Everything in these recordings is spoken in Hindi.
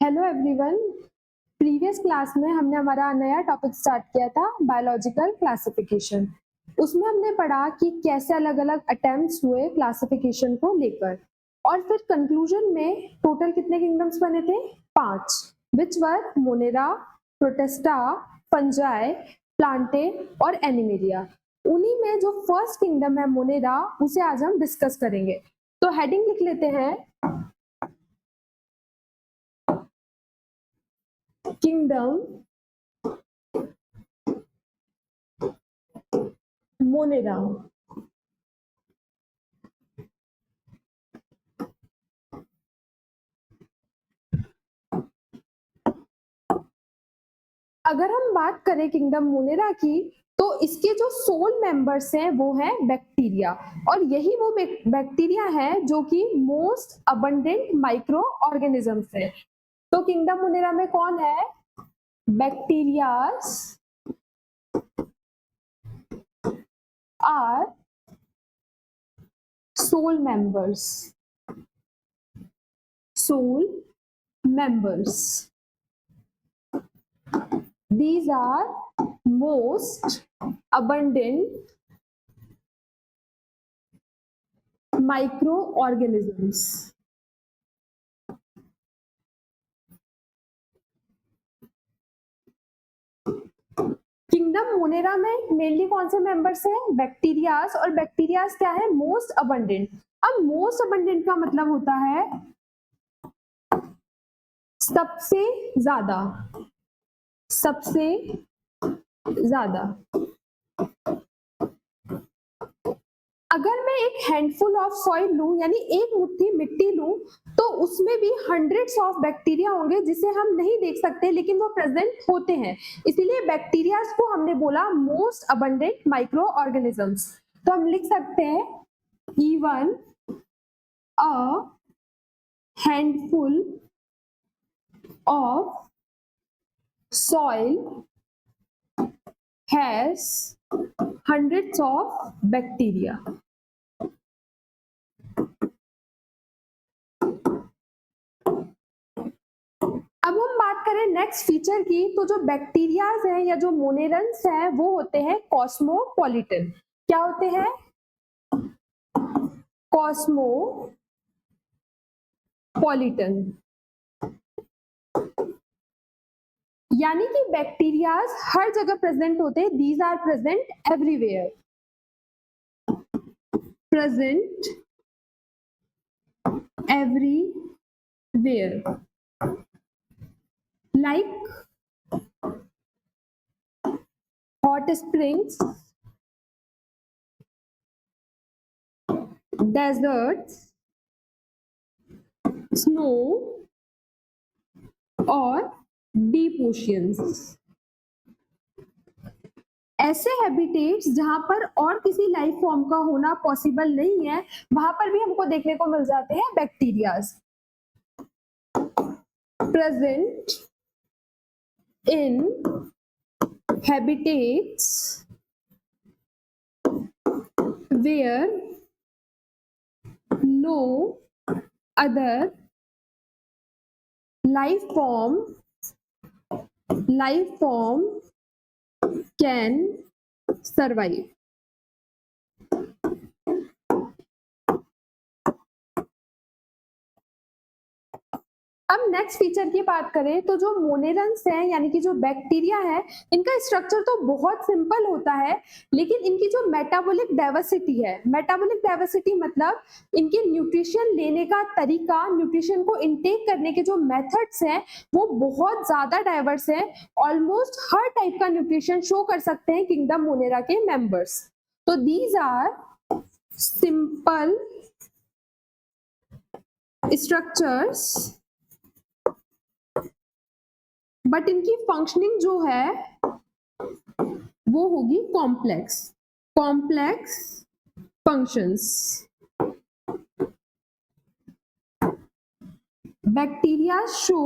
Hello everyone. प्रीवियस क्लास में हमने हमारा नया टॉपिक स्टार्ट किया था बायोलॉजिकल क्लासिफिकेशन। उसमें हमने पढ़ा कि कैसे अलग अलग अटेम्प्ट्स हुए क्लासिफिकेशन को लेकर, और फिर कंक्लूजन में टोटल कितने किंगडम्स बने थे? 5, विच वर मोनेरा, प्रोटिस्टा, फंजाई, प्लांटे और एनिमेलिया। उन्हीं में जो फर्स्ट किंगडम है मोनेरा, उसे आज हम डिस्कस करेंगे। तो हेडिंग लिख लेते हैं, किंगडम मोनेरा। अगर हम बात करें किंगडम मोनेरा की, तो इसके जो सोल मेंबर्स हैं वो है बैक्टीरिया, और यही वो बैक्टीरिया है जो कि मोस्ट अबंडेंट माइक्रो ऑर्गेनिजम्स है। तो किंगडम मोनेरा में कौन है? Bacterias are sole members. Sole members. These are most abundant microorganisms. Kingdom Monera में मेनली कौन से मेंबर्स हैं? बैक्टीरियाज। और बैक्टीरियाज क्या है? Most abundant. अब मोस्ट अबंडेंट का मतलब होता है सबसे ज्यादा, सबसे ज्यादा। अगर मैं एक हैंडफुल ऑफ सॉइल लूं, यानी एक मुट्ठी मिट्टी लूं, तो उसमें भी हंड्रेड्स ऑफ बैक्टीरिया होंगे जिसे हम नहीं देख सकते, लेकिन वो प्रेजेंट होते हैं। इसीलिए बैक्टीरियाज को हमने बोला मोस्ट अबंडेंट माइक्रो ऑर्गेनिजम्स। तो हम लिख सकते हैं even a handful of soil has hundreds of bacteria. अब हम बात करें नेक्स्ट फीचर की, तो जो बैक्टीरियाज हैं या जो मोनेरन्स हैं वो होते हैं कॉस्मोपॉलिटन। क्या होते हैं? कॉस्मोपॉलिटन। यानी कि बैक्टीरियाज हर जगह प्रेजेंट होते हैं। These are present everywhere, present everywhere. Like hot springs, deserts, snow और deep oceans। ऐसे हैबिटेट्स जहां पर और किसी लाइफ फॉर्म का होना पॉसिबल नहीं है, वहां पर भी हमको देखने को मिल जाते हैं bacterias. Present in habitats where no other life form can survive. अब नेक्स्ट फीचर की बात करें, तो जो मोनेरन्स हैं यानी कि जो बैक्टीरिया है, इनका स्ट्रक्चर तो बहुत सिंपल होता है, लेकिन इनकी जो मेटाबॉलिक डाइवर्सिटी है, मेटाबॉलिक डाइवर्सिटी मतलब इनके न्यूट्रिशन लेने का तरीका, न्यूट्रिशन को इनटेक करने के जो मेथड्स हैं वो बहुत ज्यादा डाइवर्स है। ऑलमोस्ट हर टाइप का न्यूट्रिशन शो कर सकते हैं किंगडम मोनेरा के मेंबर्स। तो these are simple structures, but इनकी फंक्शनिंग जो है वो होगी complex functions. Bacteria show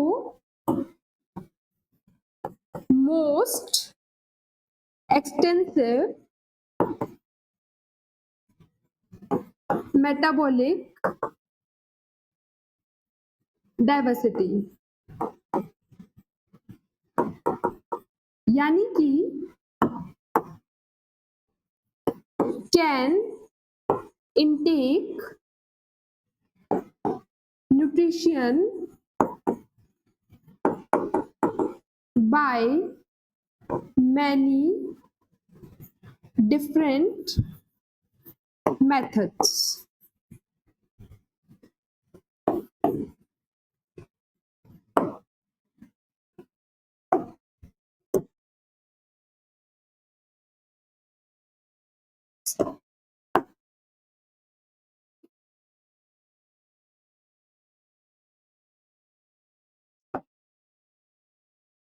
most extensive metabolic diversity. यानी कि can intake nutrition by many different methods.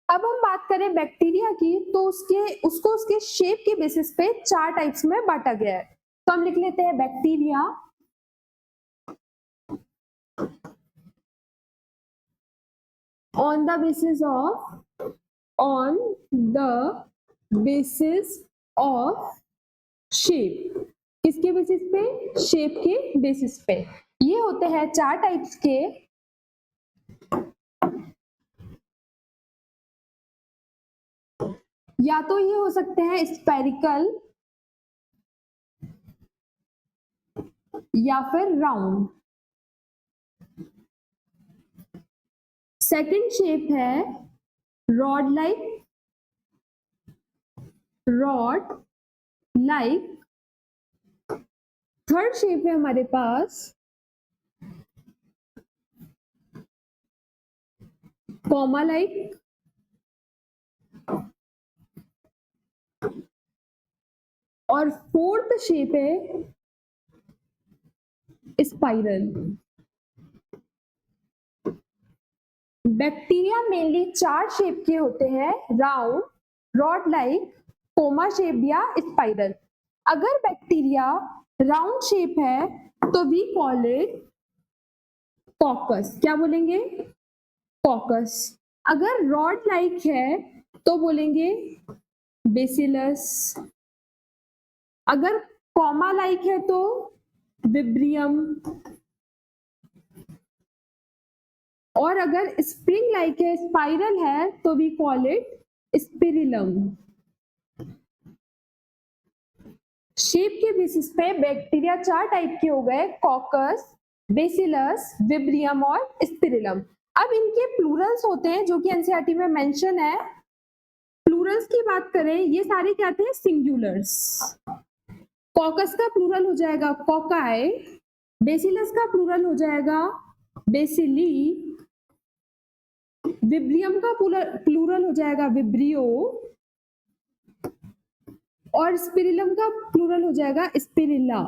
अब हम बात करें बैक्टीरिया की, तो उसको उसके शेप के बेसिस पे 4 टाइप्स में बांटा गया है। तो हम लिख लेते हैं bacteria on the basis of shape. किसके बेसिस पे? शेप के बेसिस पे। ये होते हैं 4 टाइप्स के। या तो ये हो सकते हैं स्फेरिकल या फिर राउंड। सेकंड शेप है रॉड लाइक। थर्ड शेप है हमारे पास कॉमा लाइक। और फोर्थ शेप है स्पाइरल। बैक्टीरिया मेनली 4 शेप के होते हैं, round, rod like, coma shape या स्पाइरल। अगर बैक्टीरिया राउंड शेप है तो वी कॉल इट कॉकस। क्या बोलेंगे? कॉकस। अगर रॉड लाइक है तो बोलेंगे बेसिलस। अगर कॉमा लाइक है तो विब्रियम। और अगर स्प्रिंग लाइक है, स्पाइरल है, तो we call it spirillum. Shape के बेसिस पे बैक्टीरिया 4 टाइप के हो गए, कॉकस, बेसिलस, विब्रियम और स्पिरिलम। अब इनके प्लूरल्स होते हैं जो कि एनसीईआरटी में मेंशन है। प्लूरल्स की बात करें, ये सारे क्या थे? सिंगुलर्स। कॉकस का प्लूरल हो जाएगा कॉकाई, बेसिलस का प्लूरल हो जाएगा बेसिली, विब्रियम का प्लूरल हो जाएगा विब्रियो और स्पिरिलम का प्लूरल हो जाएगा स्पिरिला।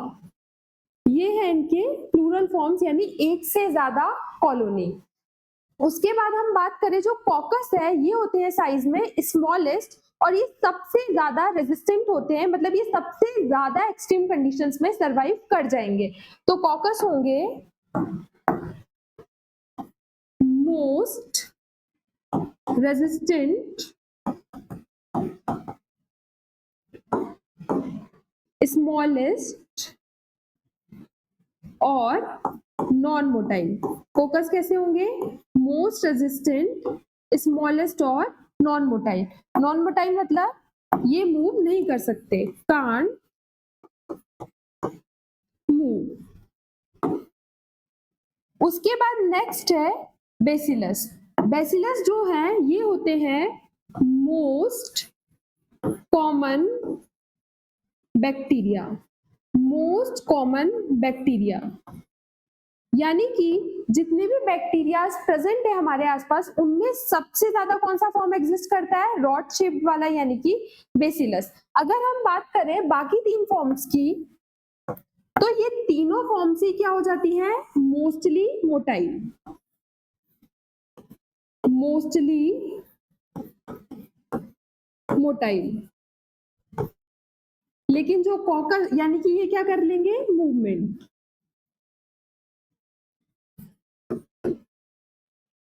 ये है इनके प्लूरल फॉर्म्स, यानी एक से ज्यादा कॉलोनी। उसके बाद हम बात करें, जो कॉकस है ये होते हैं साइज में स्मॉलेस्ट और ये सबसे ज्यादा रेजिस्टेंट होते हैं, मतलब ये सबसे ज्यादा एक्सट्रीम कंडीशंस में सरवाइव कर जाएंगे। तो कॉकस होंगे मोस्ट रेजिस्टेंट, स्मॉलेस्ट और नॉन मोटाइल। फोकस कैसे होंगे? मोस्ट रेजिस्टेंट, स्मॉलेस्ट और नॉन मोटाइल। नॉन मोटाइल मतलब ये मूव नहीं कर सकते, कांट मूव। उसके बाद नेक्स्ट है बेसिलस। बेसिलस जो है ये होते हैं most common bacteria. Most common bacteria यानी कि जितने भी बैक्टीरिया प्रेजेंट है हमारे आसपास, उनमें सबसे ज्यादा कौन सा फॉर्म एग्जिस्ट करता है? रॉड शेप वाला, यानी कि बेसिलस। अगर हम बात करें बाकी 3 फॉर्म्स की, तो ये तीनों फॉर्म्स ही क्या हो जाती हैं? Mostly motile. Mostly motile. लेकिन जो कॉकस, यानी कि ये क्या कर लेंगे? मूवमेंट।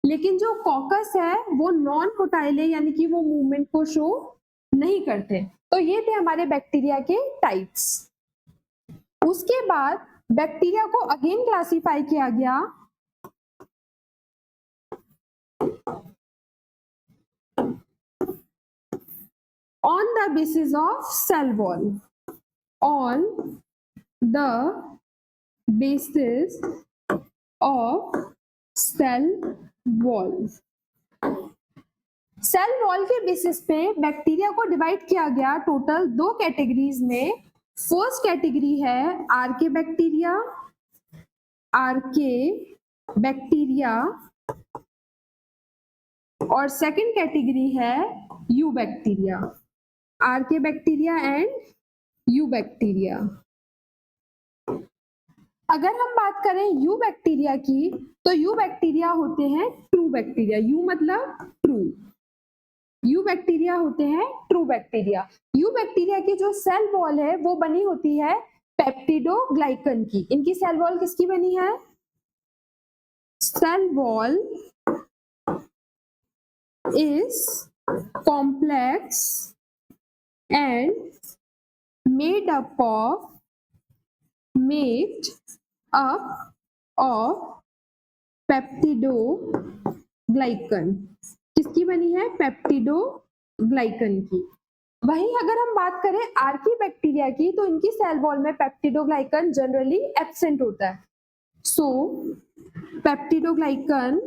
लेकिन जो कॉकस है वो नॉन मोटाइल है, यानी कि वो मूवमेंट को शो नहीं करते। तो ये थे हमारे बैक्टीरिया के टाइप्स। उसके बाद बैक्टीरिया को अगेन क्लासिफाई किया गया on the basis of cell wall. On the basis of cell wall. Cell wall के बेसिस पे बैक्टीरिया को डिवाइड किया गया टोटल 2 कैटेगरीज में. फर्स्ट कैटेगरी है आर्के बैक्टीरिया और सेकंड कैटेगरी है eubacteria. Archaebacteria and eubacteria. अगर हम बात करें यू बैक्टीरिया की, तो यू बैक्टीरिया होते हैं ट्रू बैक्टीरिया. यू मतलब ट्रू. यू बैक्टीरिया होते हैं ट्रू बैक्टीरिया. यू बैक्टीरिया की जो सेल वॉल है वो बनी होती है पेप्टिडोग्लाइकन की. इनकी सेल वॉल किसकी बनी है? Cell wall is complex and made up of peptidoglycan. किसकी बनी है? पेप्टिडोग्लाइकन की. वहीं अगर हम बात करें आर्की बैक्टीरिया की, तो इनकी सेल वॉल में पेप्टिडोग्लाइकन जनरली एब्सेंट होता है. So peptidoglycan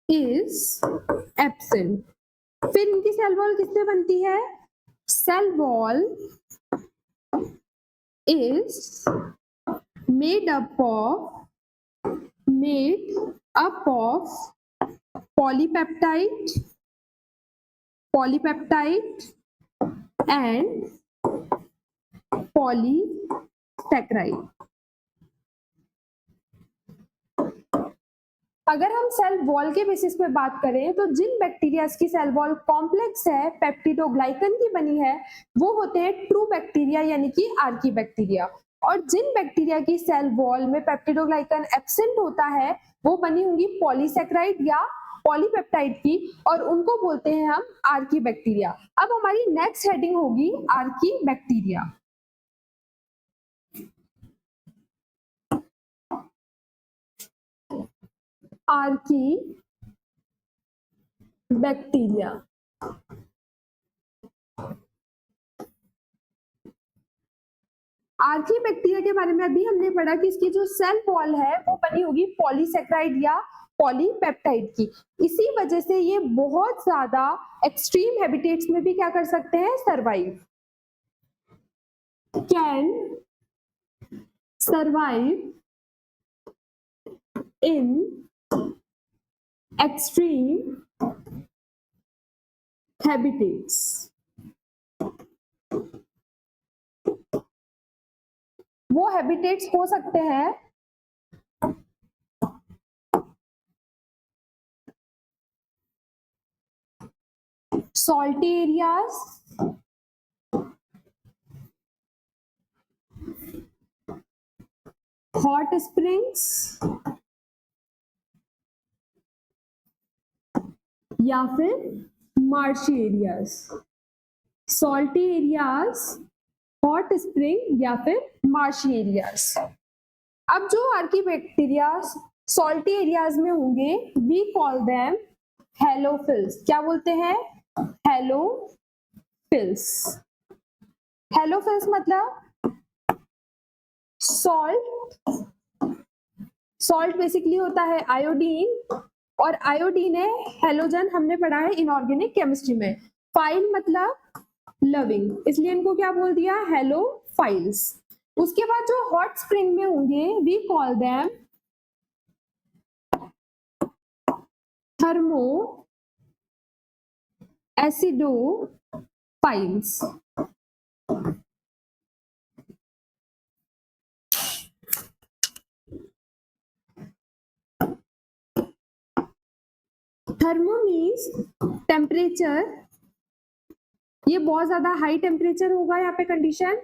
is absent. फिर इनकी सेल वॉल किससे बनती है? Cell wall is made up of polypeptide and polysaccharide. अगर हम सेल वॉल के बेसिस पे बात करें, तो जिन बैक्टीरिया की सेल वॉल कॉम्प्लेक्स है, पेप्टिडोग्लाइकन की बनी है, वो होते हैं ट्रू बैक्टीरिया यानी कि आर्की बैक्टीरिया. और जिन बैक्टीरिया की सेल वॉल में पेप्टिडोग्लाइकन एब्सेंट होता है, वो बनी होंगी पॉलीसैकेराइड या पॉलीपेप्टाइड की, और उनको बोलते हैं हम आर्की बैक्टीरिया. अब हमारी नेक्स्ट हेडिंग होगी Archie bacteria. Archie bacteria. Archie bacteria के बारे में अभी हमने पढ़ा कि इसकी जो सेल वॉल है वो बनी होगी पॉलीसैकेराइड या पॉलीपेप्टाइड की. इसी वजह से ये बहुत ज्यादा एक्सट्रीम हैबिटेट्स में भी क्या कर सकते हैं? Survive. Can survive in extreme habitats. वो हैबिटेट्स हो सकते हैं सॉल्टी एरियाज, हॉट स्प्रिंग्स या फिर marshy areas. Salty areas, hot spring या फिर मार्शी एरियाज. अब जो आर्की बैक्टीरिया सॉल्टी एरियाज में होंगे, वी कॉल देम हेलोफिल्स. क्या बोलते हैं? हेलोफिल्स. हेलोफिल्स मतलब सॉल्ट बेसिकली होता है आयोडीन, और आयोडीन है हेलोजन, हमने पढ़ा है इनऑर्गेनिक केमिस्ट्री में. फाइल मतलब लविंग, इसलिए इनको क्या बोल दिया? हेलोफाइल्स. उसके बाद जो हॉट स्प्रिंग में होंगे, we call them thermo acidophiles. Thermo means temperature, ये बहुत ज्यादा हाई टेम्परेचर होगा यहाँ पे कंडीशन.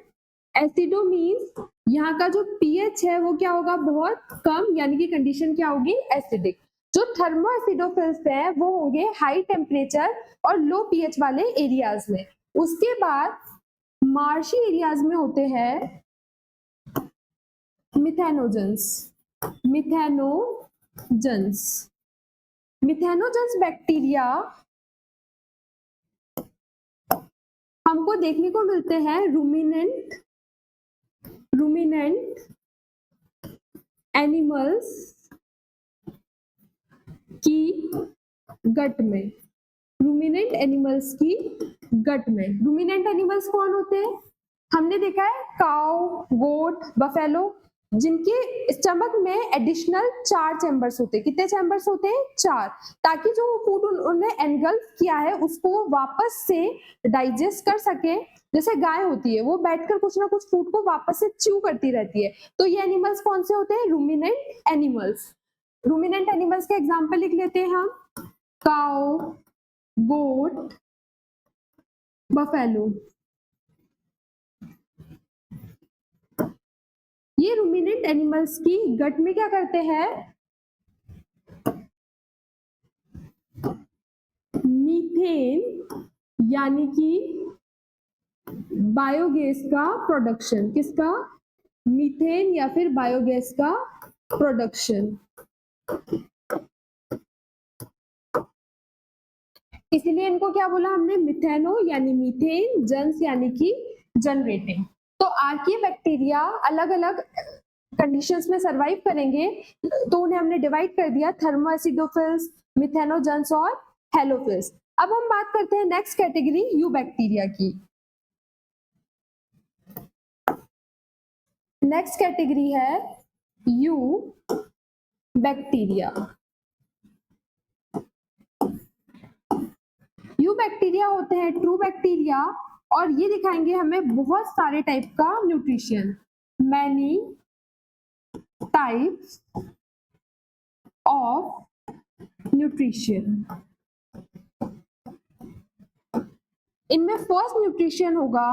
एसिडो मीन्स यहाँ का जो पीएच है वो क्या होगा? बहुत कम, यानी कि कंडीशन क्या होगी? एसिडिक. जो थर्मो एसिडोफिल्स है वो होंगे हाई टेम्परेचर और लो पीएच वाले एरियाज में. उसके बाद मार्शी एरियाज में होते हैं मिथेनोजन्स. मिथेनोजन्स बैक्टीरिया हमको देखने को मिलते हैं रूमिनेंट एनिमल्स की गट में। रूमिनेंट एनिमल्स की गट में। रूमिनेंट एनिमल्स कौन होते हैं? हमने देखा है काउ, गोट, बफेलो, जिनके स्टमक में एडिशनल 4 चैम्बर्स होते हैं। कितने चैम्बर्स होते हैं? 4, ताकि जो फूड उन्होंने एनगल्फ किया है उसको वापस से डाइजेस्ट कर सके। जैसे गाय होती है, वो बैठकर कुछ ना कुछ फूड को वापस से च्यू करती रहती है। तो ये एनिमल्स कौन से होते हैं? Ruminant animals. रूमिनेंट एनिमल्स के एग्जाम्पल लिख लेते हैं हम, काउ, गोट, बफेलो। ये रूमिनेंट एनिमल्स की गट में क्या करते हैं? मीथेन यानी कि बायोगैस का प्रोडक्शन। किसका? मीथेन या फिर बायोगैस का प्रोडक्शन। इसीलिए इनको क्या बोला हमने? मिथेनो यानी मीथेन, जन्स यानी कि जनरेटिंग। तो आर्कियबैक्टीरिया अलग अलग कंडीशंस में सरवाइव करेंगे, तो उन्हें हमने डिवाइड कर दिया थर्मोएसिडोफिल्स, मिथेनोजन्स और हेलोफिल्स। अब हम बात करते हैं नेक्स्ट कैटेगरी यूबैक्टीरिया की। नेक्स्ट कैटेगरी है यू बैक्टीरिया। यू बैक्टीरिया होते हैं ट्रू बैक्टीरिया, और ये दिखाएंगे हमें बहुत सारे टाइप का nutrition. Many types of nutrition. इनमें फर्स्ट न्यूट्रिशन होगा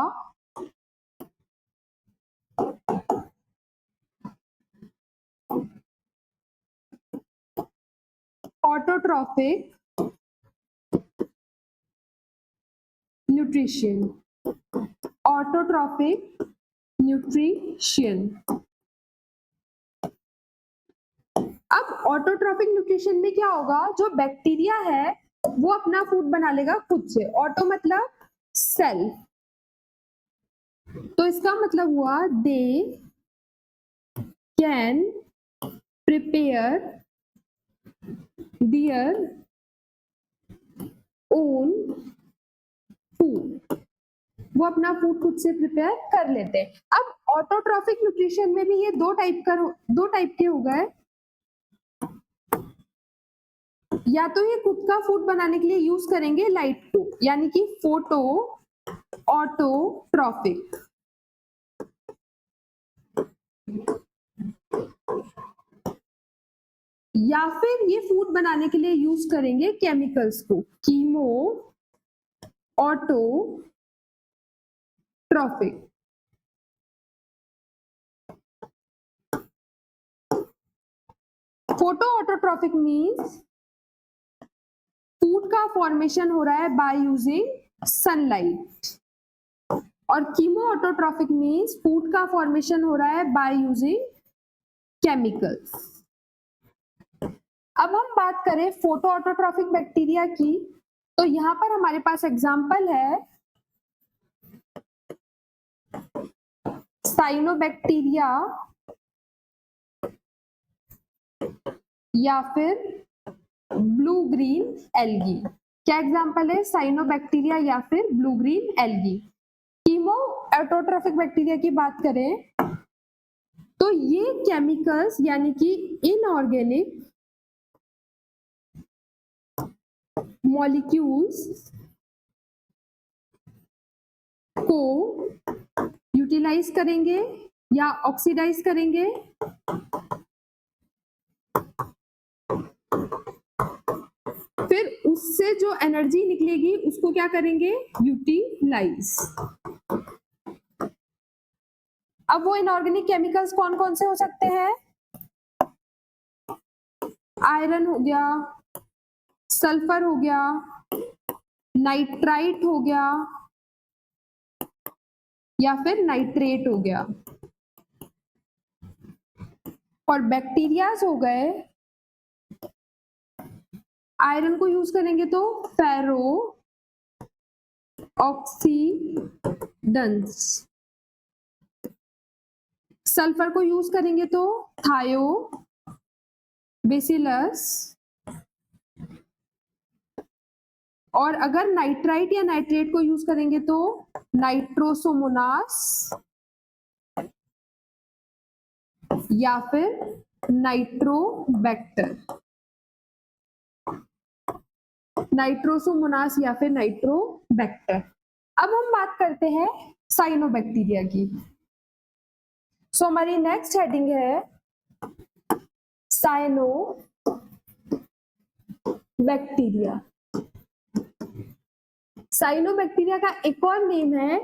ऑटोट्रॉफिक न्यूट्रिशन। Autotrophic nutrition. अब ऑटोट्रॉफिक न्यूट्रिशन में क्या होगा? जो बैक्टीरिया है वो अपना फूड बना लेगा खुद से। ऑटो मतलब सेल्फ, तो इसका मतलब हुआ they can prepare their own food. वो अपना फूड खुद से प्रिपेयर कर लेते हैं। अब ऑटोट्रॉफिक न्यूट्रिशन में भी ये दो टाइप के हो गए। या तो ये खुद का फूड बनाने के लिए यूज करेंगे लाइट को, यानी कि फोटो ऑटोट्रॉफिक, या फिर ये फूड बनाने के लिए यूज करेंगे केमिकल्स को, chemo autotrophic. Photo autotrophic means food का फॉर्मेशन हो रहा है बाय यूजिंग सनलाइट, और कीमो ऑटोट्रॉफिक मीन्स फूड का फॉर्मेशन हो रहा है बाय यूजिंग केमिकल्स। अब हम बात करें फोटो ऑटोट्रॉफिक बैक्टीरिया की, तो यहां पर हमारे पास एग्जांपल है साइनोबैक्टीरिया या फिर ब्लू ग्रीन एल्गी। क्या एग्जांपल है? साइनोबैक्टीरिया या फिर blue green algae. Chemo autotrophic bacteria की बात करें तो ये केमिकल्स यानी कि इनऑर्गेनिक मॉलिक्यूल्स को यूटिलाइज करेंगे या ऑक्सीडाइज करेंगे, फिर उससे जो एनर्जी निकलेगी उसको क्या करेंगे? यूटिलाइज। अब वो इनऑर्गेनिक केमिकल्स कौन कौन से हो सकते हैं? आयरन हो गया, सल्फर हो गया, नाइट्राइट हो गया, या फिर नाइट्रेट हो गया। और बैक्टीरियाज हो गए आयरन को यूज करेंगे तो फेरो ऑक्सीडेंस, सल्फर को यूज करेंगे तो थायो बेसिलस, और अगर नाइट्राइट या नाइट्रेट को यूज करेंगे तो नाइट्रोसोमोनास या फिर नाइट्रोबैक्टर, नाइट्रोसोमोनास या फिर नाइट्रोबैक्टर। अब हम बात करते हैं साइनोबैक्टीरिया की। सो हमारी नेक्स्ट हेडिंग है साइनोबैक्टीरिया। साइनोबैक्टीरिया का एक और नेम है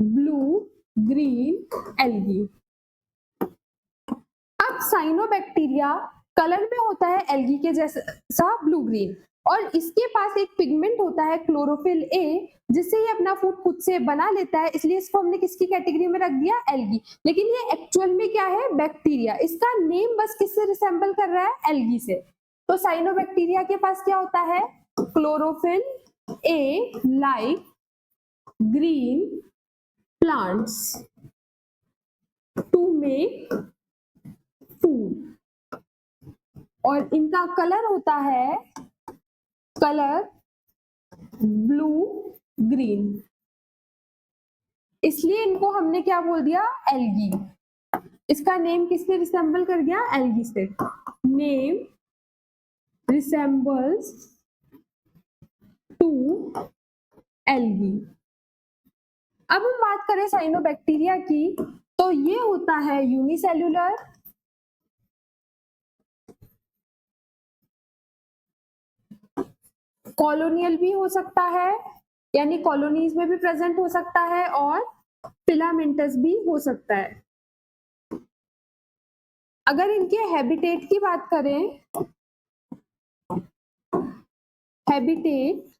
ब्लू ग्रीन एल्गी। अब साइनोबैक्टीरिया कलर में होता है एल्गी के जैसा ब्लू ग्रीन, और इसके पास एक पिगमेंट होता है क्लोरोफिल ए, जिससे ये अपना फूड खुद से बना लेता है, इसलिए इसको हमने किसकी कैटेगरी में रख दिया, एल्गी। लेकिन ये एक्चुअल में क्या है, बैक्टीरिया। इसका नेम बस किससे रिसेंबल कर रहा है, एल्गी से। तो साइनोबैक्टीरिया के पास क्या होता है, chlorophyll A like green plants to make food, और इनका कलर होता है कलर ब्लू ग्रीन, इसलिए इनको हमने क्या बोल दिया, एल्गी। इसका नेम किससे रिसेंबल कर गया, एल्गी से। Name resembles to algae. अब हम बात करें साइनोबैक्टीरिया की, तो ये होता है यूनिसेल्युलर, कॉलोनियल भी हो सकता है, यानी कॉलोनीज में भी प्रेजेंट हो सकता है, और फिलामेंटस भी हो सकता है। अगर इनके हैबिटेट की बात करें, हैबिटेट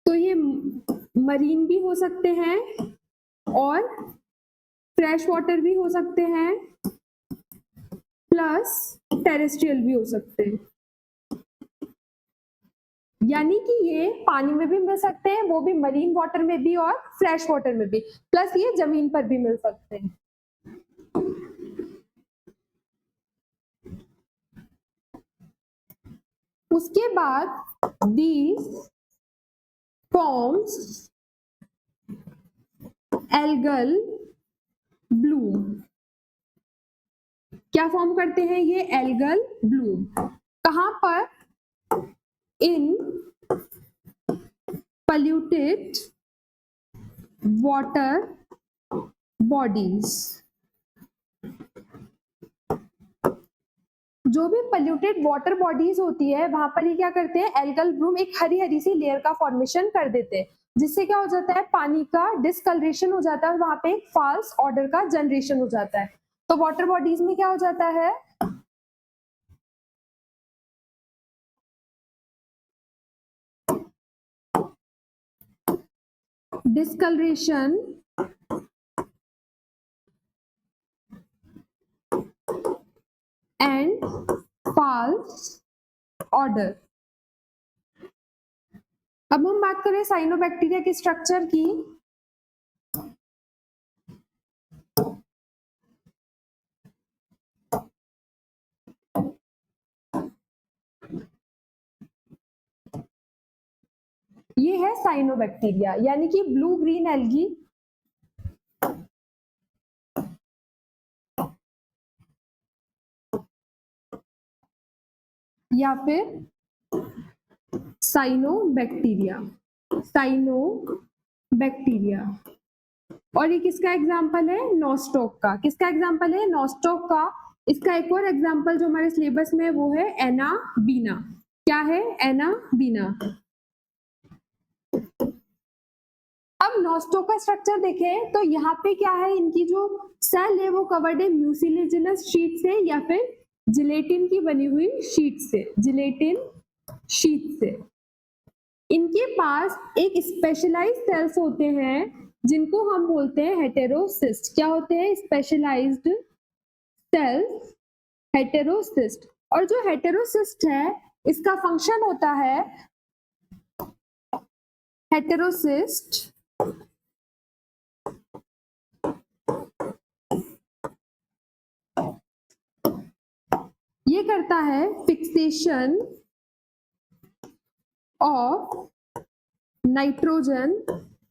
तो ये मरीन भी हो सकते हैं और फ्रेश वाटर भी हो सकते हैं, प्लस टेरेस्ट्रियल भी हो सकते हैं। यानी कि ये पानी में भी मिल सकते हैं, वो भी मरीन वाटर में भी और फ्रेश वाटर में भी, प्लस ये जमीन पर भी मिल सकते हैं। उसके बाद these forms algal bloom। क्या फॉर्म करते हैं ये, एल्गल ब्लूम। कहां पर, इन polluted water bodies। जो भी पोल्यूटेड वाटर बॉडीज होती है वहां पर ही क्या करते हैं, एल्गल ब्लूम एक हरी हरी सी लेयर का फॉर्मेशन कर देते हैं, जिससे क्या हो जाता है, पानी का डिस्कलरेशन हो जाता है, वहां पे एक फॉल्स ऑर्डर का जनरेशन हो जाता है। तो वाटर बॉडीज में क्या हो जाता है, डिस्कलरेशन एंड फॉल्स ऑर्डर। अब हम बात करें साइनोबैक्टीरिया के स्ट्रक्चर की। ये है साइनोबैक्टीरिया, यानी कि ब्लू ग्रीन एल्गी, या फिर साइनोबैक्टीरिया, साइनोबैक्टीरिया। और ये किसका एग्जाम्पल है, नॉस्टॉक का। किसका एग्जाम्पल है, नॉस्टॉक का। इसका एक और एग्जाम्पल जो हमारे सिलेबस में है वो है एनाबीना। क्या है, एनाबीना। अब नॉस्टॉक का स्ट्रक्चर देखें तो यहाँ पे क्या है, इनकी जो सेल है वो कवर्ड है म्यूसिलेजिनस शीट से या फिर जिलेटिन की बनी हुई शीट से, जिलेटिन शीट से। इनके पास एक स्पेशलाइज्ड सेल्स होते हैं जिनको हम बोलते हैं हेटेरोसिस्ट। क्या होते हैं? Specialised cells, heterocyst. और जो हेटेरोसिस्ट है इसका फंक्शन होता है, हेटेरोसिस्ट ये करता है फिक्सेशन ऑफ नाइट्रोजन,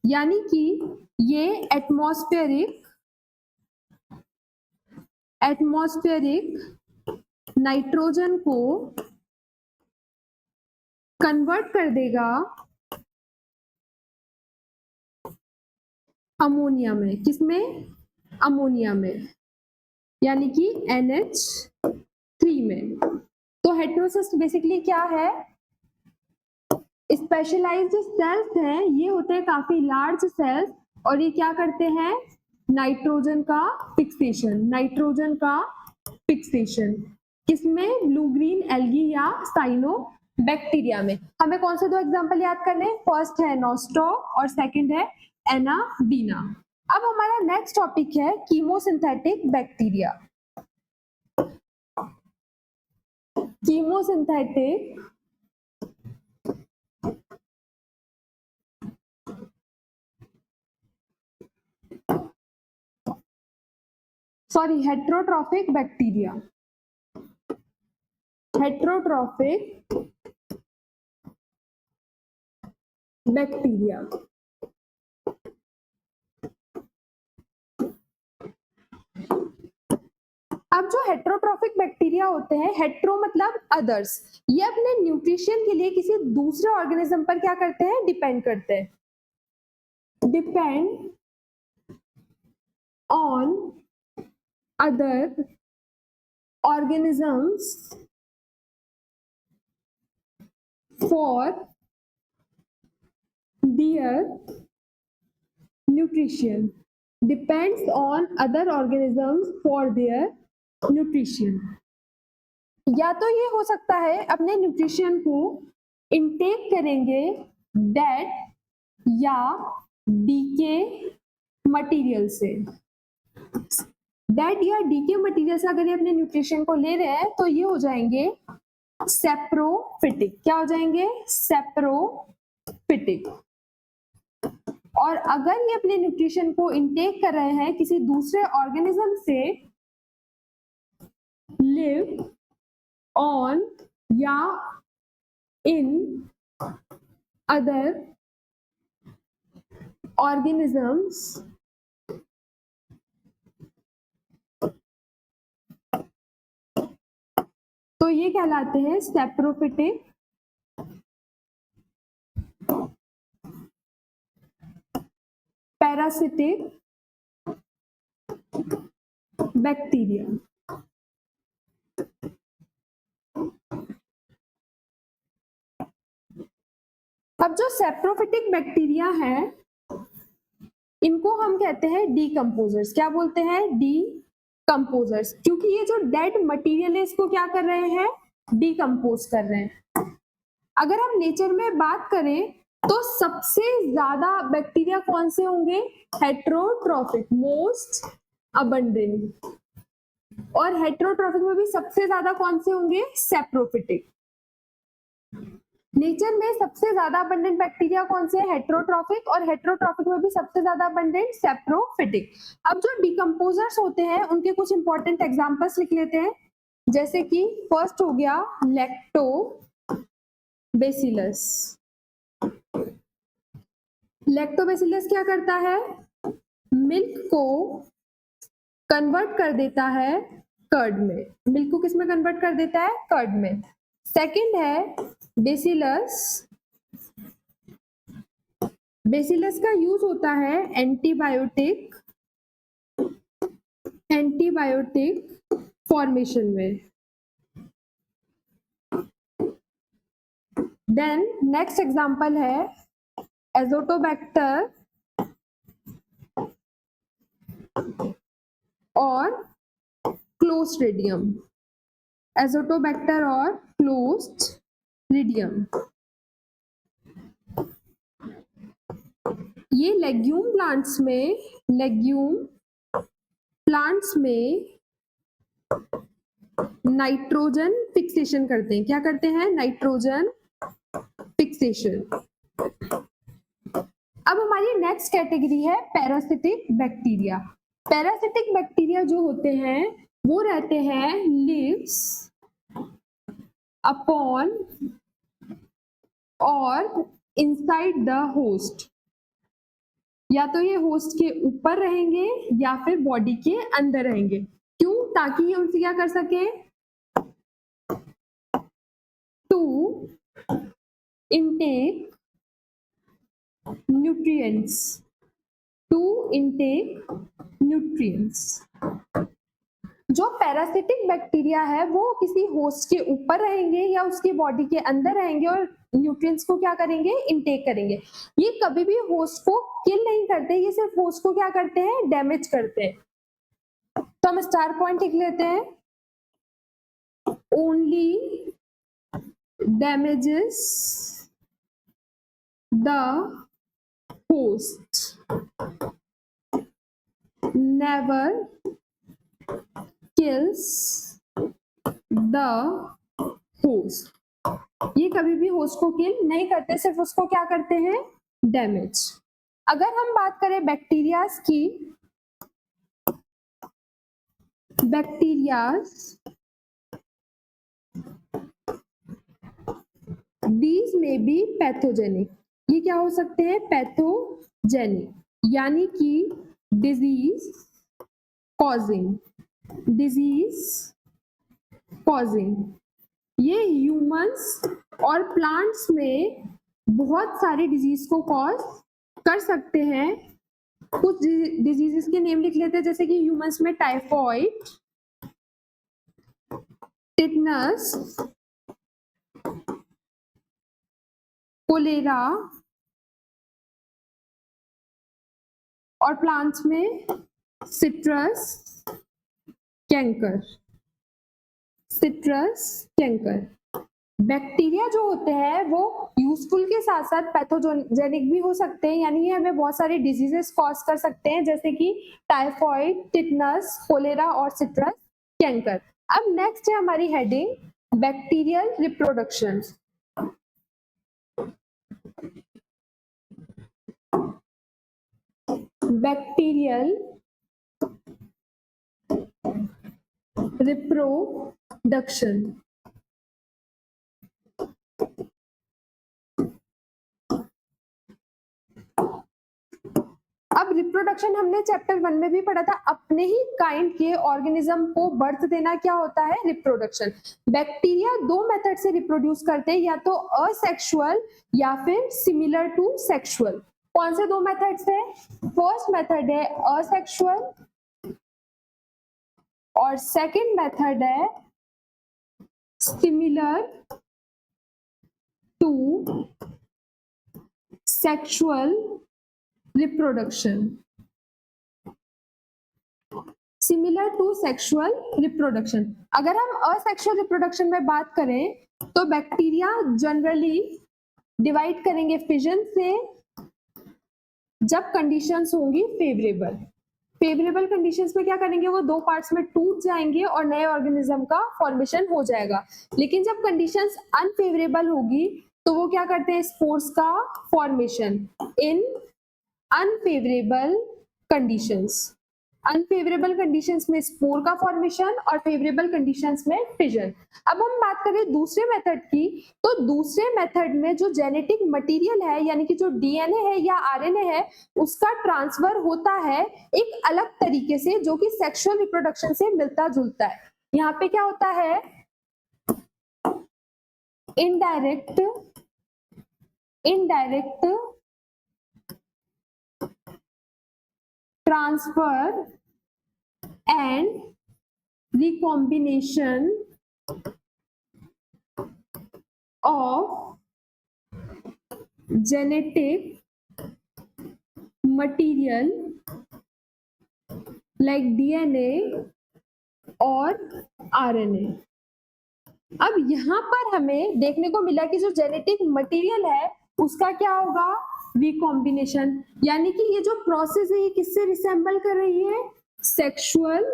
यानी कि ये एटमॉस्फेरिक नाइट्रोजन को कन्वर्ट कर देगा अमोनिया में। किसमें? अमोनिया में, यानी कि NH3 में। तो हेटेरोसिस्ट बेसिकली क्या है? स्पेशलाइज्ड सेल्स हैं, ये होते हैं काफी लार्ज सेल्स, और ये क्या करते हैं? नाइट्रोजन का फिक्सेशन। किसमें? ब्लू ग्रीन एल्गी या साइनोबैक्टीरिया में। हमें कौन से दो एग्जांपल याद करने हैं? फर्स्ट है नॉस्टो और सेकंड है एनाडीना। अब हमारा नेक्स्ट टॉपिक है chemosynthetic bacteria. Chemosynthetic heterotrophic bacteria. अब जो हेट्रोट्रॉफिक बैक्टीरिया होते हैं, हेट्रो मतलब अदर्स, ये अपने न्यूट्रिशन के लिए किसी दूसरे ऑर्गेनिज्म पर क्या करते हैं? डिपेंड करते हैं। Depend on other organisms for their nutrition. Depends on other organisms for their nutrition. या तो ये हो सकता है अपने न्यूट्रिशन को इनटेक करेंगे डेड या डीके मटेरियल से। डेड या डीके मटेरियल से अगर ये अपने न्यूट्रिशन को ले रहे हैं तो ये हो जाएंगे सेप्रोफिटिक। क्या हो जाएंगे? सेप्रोफिटिक। और अगर ये अपने न्यूट्रिशन को इनटेक कर रहे हैं किसी दूसरे ऑर्गेनिज्म से, लिव ऑन या इन अदर ऑर्गेनिजम्स, तो ये कहलाते हैं सेप्रोफिटिक पैरासिटिक बैक्टीरिया। अब जो सेप्रोफिटिक बैक्टीरिया है इनको हम कहते हैं डीकंपोजर्स। क्या बोलते हैं? डीकंपोजर्स, क्योंकि ये जो डेड मटेरियल है इसको क्या कर रहे हैं? डीकंपोज कर रहे हैं। अगर हम नेचर में बात करें तो सबसे ज्यादा बैक्टीरिया कौन से होंगे? Heterotrophic, most abundant. और हेट्रोट्रॉफिक में भी सबसे ज्यादा कौन से होंगे? सेप्रोफिटिक। नेचर में सबसे ज्यादा अबंडेंट बैक्टीरिया कौन से? हेट्रोट्रॉफिक, और हेट्रोट्रॉफिक में भी सबसे ज्यादा अबंडेंट सेप्रोफिटिक। अब जो डिकम्पोजर्स होते हैं उनके कुछ इंपॉर्टेंट एग्जांपल्स लिख लेते हैं, जैसे कि फर्स्ट हो गया लैक्टोबैसिलस। लैक्टोबैसिलस क्या करता है? मिल्क को कन्वर्ट कर देता है कर्ड में। मिल्क को किस में कन्वर्ट कर देता है? कर्ड में। सेकंड है बेसिलस। बेसिलस का यूज होता है एंटीबायोटिक फॉर्मेशन में। देन नेक्स्ट एग्जांपल है एजोटोबैक्टर और क्लोस्ट्रिडियम। एजोटोबैक्टर और क्लोस्ट्रिडियम, ये लेग्यूम प्लांट्स में नाइट्रोजन फिक्सेशन करते हैं। क्या करते हैं? Nitrogen fixation. अब हमारी नेक्स्ट कैटेगरी है पैरासिटिक बैक्टीरिया। पैरासिटिक बैक्टीरिया जो होते हैं वो रहते हैं लिव्स अपॉन और इनसाइड द होस्ट। या तो ये होस्ट के ऊपर रहेंगे या फिर बॉडी के अंदर रहेंगे। क्यों? ताकि ये उनसे क्या कर सके? To intake nutrients. जो पैरासिटिक बैक्टीरिया है वो किसी होस्ट के ऊपर रहेंगे या उसकी बॉडी के अंदर रहेंगे और न्यूट्रिएंट्स को क्या करेंगे? इनटेक करेंगे। ये कभी भी होस्ट को किल नहीं करते, ये सिर्फ होस्ट को क्या करते हैं? डैमेज करते हैं। तो हम स्टार पॉइंट लिख लेते हैं। Only damages the host, never kills the host। ये कभी भी होस्ट को किल नहीं करते, सिर्फ उसको क्या करते हैं? डैमेज। अगर हम बात करें बैक्टीरियाज की, these may be pathogenic। ये क्या हो सकते हैं? पैथोजेनिक, यानी कि डिजीज कॉजिंग। ये ह्यूमंस और प्लांट्स में बहुत सारी डिजीज को कॉज कर सकते हैं। कुछ डिजीजेस के नेम लिख लेते हैं, जैसे कि ह्यूमंस में टाइफॉइड, टिटनस, कोलेरा, और प्लांट्स में सिट्रस कैंकर। बैक्टीरिया जो होते हैं वो यूजफुल के साथ साथ पैथोजेनिक भी हो सकते हैं, यानी ये हमें बहुत सारे डिजीजेस कॉज कर सकते हैं, जैसे कि टाइफॉइड, टिटनस, कोलेरा और सिट्रस कैंकर। अब नेक्स्ट है हमारी heading bacterial reproduction. Bacterial reproduction. अब रिप्रोडक्शन हमने चैप्टर 1 में भी पढ़ा था। अपने ही काइंड के ऑर्गेनिज्म को बर्थ देना क्या होता है? रिप्रोडक्शन। बैक्टीरिया दो मेथड से रिप्रोड्यूस करते हैं, या तो असेक्सुअल या फिर सिमिलर टू सेक्सुअल। कौन से दो मेथड्स है? फर्स्ट मेथड है असेक्सुअल और सेकंड मेथड है similar to sexual reproduction. Similar to sexual reproduction. अगर हम असेक्सुअल रिप्रोडक्शन में बात करें तो बैक्टीरिया जनरली डिवाइड करेंगे फिजन से, जब कंडीशंस होंगी फेवरेबल कंडीशंस में क्या करेंगे? वो दो पार्ट्स में टूट जाएंगे और नए ऑर्गेनिज्म का फॉर्मेशन हो जाएगा। लेकिन जब कंडीशंस अनफेवरेबल होगी तो वो क्या करते हैं? स्पोर्स का फॉर्मेशन इन अनफेवरेबल कंडीशंस में स्पोर का फॉर्मेशन और फेवरेबल कंडीशंस में फिजन। अब हम बात करें दूसरे मेथड की, तो दूसरे मेथड में जो जेनेटिक मटेरियल है, यानी कि जो डीएनए है या आरएनए है, उसका ट्रांसफर होता है एक अलग तरीके से, जो कि सेक्सुअल रिप्रोडक्शन से मिलता जुलता है। यहाँ पे क्या होता है? Indirect transfer and recombination of genetic material like DNA और RNA। अब यहाँ पर हमें देखने को मिला कि जो जेनेटिक मटेरियल है उसका क्या होगा? रिकॉम्बिनेशन, यानी कि ये जो प्रोसेस है ये किससे रिसेंबल कर रही है? सेक्सुअल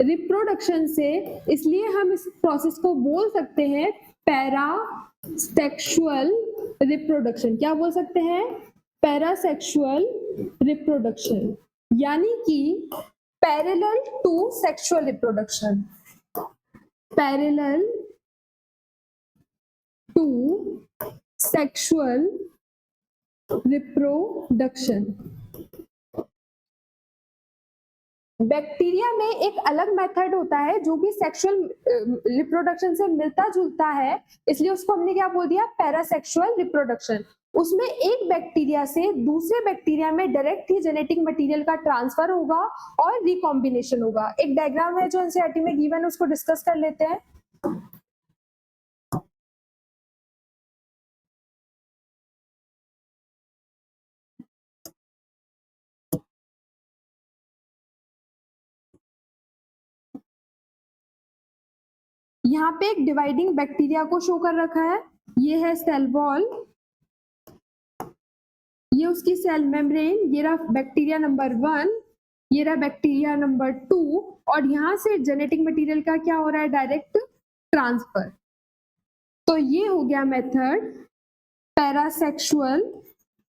रिप्रोडक्शन से, इसलिए हम इस प्रोसेस को बोल सकते हैं पैरासेक्सुअल रिप्रोडक्शन। क्या बोल सकते हैं? पैरासेक्सुअल रिप्रोडक्शन, यानी कि parallel to sexual reproduction, parallel to sexual reproduction. Bacteria में एक अलग मेथड होता है जो कि सेक्सुअल रिप्रोडक्शन से मिलता जुलता है, इसलिए उसको हमने क्या बोल दिया? Parasexual reproduction. उसमें एक बैक्टीरिया से दूसरे बैक्टीरिया में डायरेक्ट ही जेनेटिक मटेरियल का ट्रांसफर होगा और रिकॉम्बिनेशन होगा। एक डायग्राम है जो एनसीईआरटी में गिवन है, उसको डिस्कस कर लेते हैं। यहाँ पे एक डिवाइडिंग बैक्टीरिया को शो कर रखा है, ये है सेल वॉल, ये उसकी सेल मेम्ब्रेन, ये रहा बैक्टीरिया नंबर 1, ये रहा बैक्टीरिया नंबर 2, और यहाँ से जेनेटिक मटेरियल का क्या हो रहा है? Direct transfer. तो ये हो गया मेथड पैरासेक्सुअल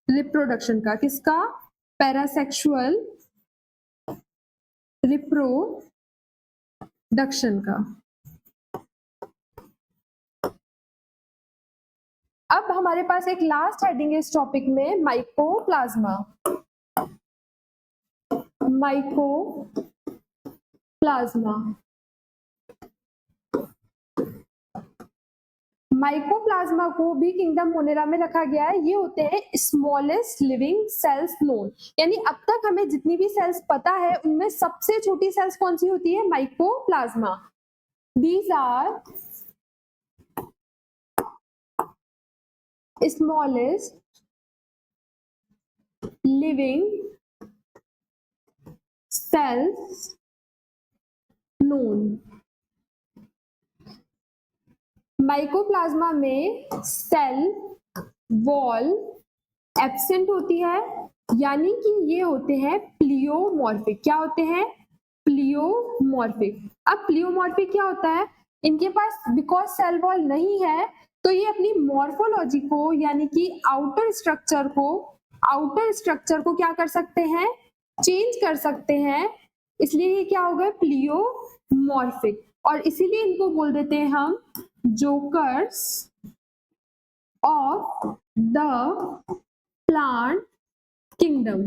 रिप्रोडक्शन का। किसका? पैरासेक्सुअल रिप्रोडक्शन का। अब हमारे पास एक लास्ट हेडिंग है इस टॉपिक में, माइकोप्लाज्मा। माइकोप्लाज्मा, माइकोप्लाज्मा को भी किंगडम मोनेरा में रखा गया है। ये होते हैं स्मॉलेस्ट लिविंग सेल्स नोन, यानी अब तक हमें जितनी भी सेल्स पता है उनमें सबसे छोटी सेल्स कौन सी होती है? Mycoplasma. These are smallest living cells known। Mycoplasma में सेल वॉल एब्सेंट होती है, यानी कि ये होते हैं प्लियोमॉर्फिक। क्या होते हैं? प्लियोमॉर्फिक। अब प्लियोमॉर्फिक क्या होता है? इनके पास बिकॉज सेल वॉल नहीं है तो ये अपनी मॉर्फोलॉजी को, यानी कि आउटर स्ट्रक्चर को क्या कर सकते हैं? चेंज कर सकते हैं, इसलिए ये क्या हो गए? प्लियोमॉर्फिक। और इसीलिए इनको बोल देते हैं हम jokers of the plant kingdom.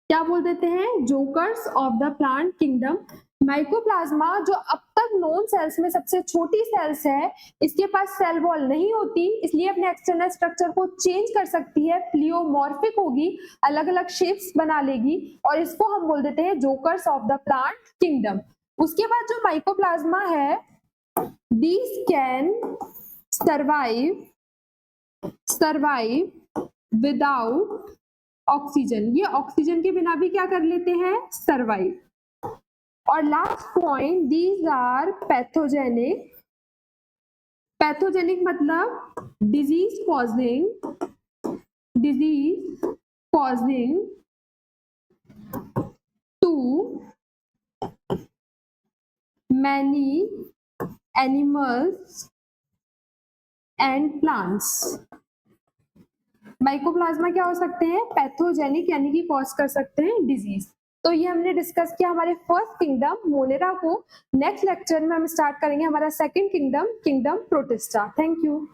क्या बोल देते हैं? Jokers of the plant kingdom. Mycoplasma जो अब तक नोन सेल्स में सबसे छोटी सेल्स है, इसके पास सेल वॉल नहीं होती, इसलिए अपने एक्सटर्नल स्ट्रक्चर को चेंज कर सकती है, प्लियोमॉर्फिक होगी, अलग अलग शेप्स बना लेगी, और इसको हम बोल देते हैं jokers of the plant kingdom. उसके बाद जो माइकोप्लाज्मा है, these can survive without oxygen. ये ऑक्सीजन के बिना भी क्या कर लेते हैं? सर्वाइव। और last point, these are pathogenic. Pathogenic मतलब disease causing to many animals and plants. Mycoplasma क्या हो सकते हैं? पैथोजेनिक, यानी कि कॉज कर सकते हैं डिजीज। तो ये हमने डिस्कस किया हमारे फर्स्ट किंगडम मोनेरा को। नेक्स्ट लेक्चर में हम स्टार्ट करेंगे हमारा second kingdom, kingdom protista. Thank you.